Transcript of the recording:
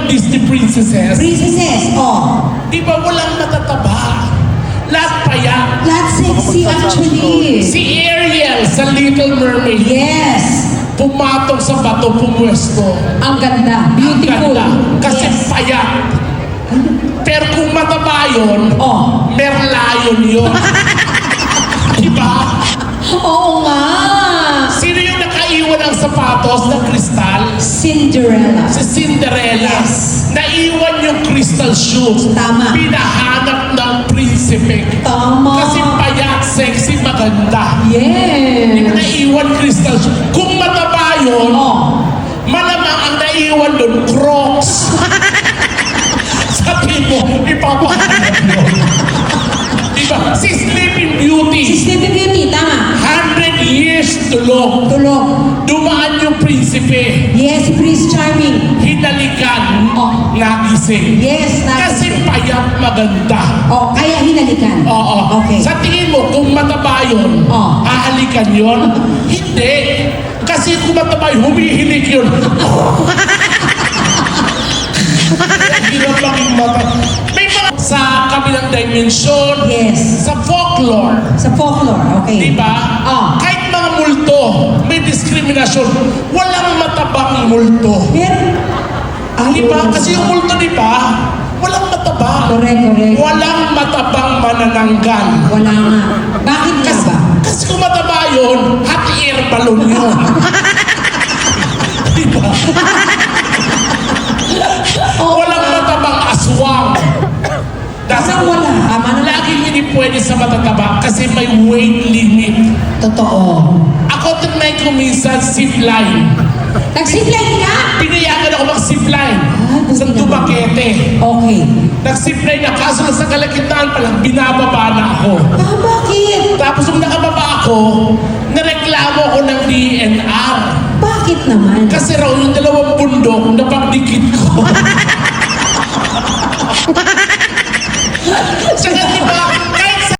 Disney princesses? Princesses, oh. Di ba walang matataba? Lahat payat. Lahat sexy actually. Si Ariel sa Little Mermaid, Yes. pumatong sa bato, pumwesto. Ang ganda. Beautiful. Ganda. Kasi Yes. payat. Pero kung mataba yun, Oh. Merlion yun. Diba? Oo nga. Sino yung nakaiwan ng sapatos ng kristal? Cinderella. Si Cinderella. Yes. Naiwan yung crystal shoes. Tama. Pinahanap ng prinsipe. Tama. Kasi payat, sexy, maganda. Yes. Naiwan crystal shoes. Kung mataba yun, Oh. malamang ang naiwan doon, Crocs. Sabi mo, ipapahanap mo. Diba? Si Sleeping Beauty, Si Sleeping Beauty, tama. 100 years tulog. Tulog. Dumaan yung prinsipe. Yes, si Prince Charming. Hinalikan, Oh. nagising. Yes, Kasi payat, maganda. Oh, kaya hinalikan. Oo. Okay. Sa tingin mo, kung mataba yun, Oh. hahalikan yun? Hindi. Kasi kung mataba yun, humihilik yun. Hirap maging mata. May mga sa kabilang dimension, Yes. sa folklore, Sa folklore, okay. di ba? Oh. Kahit mga multo, may diskriminasyon. Walang matabang multo. Pero, Di ba? Kasi yung multo, di ba? Walang mataba. Correct. Walang matabang manananggal. Wala nga. Bakit nga ba? Kasi kung mataba yun, hot air balloon yun. Di ba? Walang matabang aswang. Parang wala. Tama na. Laging hindi pwede sa matataba kasi may weight limit. Totoo. Ako tinry ko minsan zipline. Nag-zipline ka? Pinayagan ako mag-zipline sa buti naman. Dumaguete. Okay. Nag-zipline na kaso sa kalagitnaan pa lang, binababa na ako. Ah, bakit? Tapos nung nakababa ako, nareklamo ako ng DNR. Bakit naman? Kasi raw yung dalawang bundok na pagdikit ko.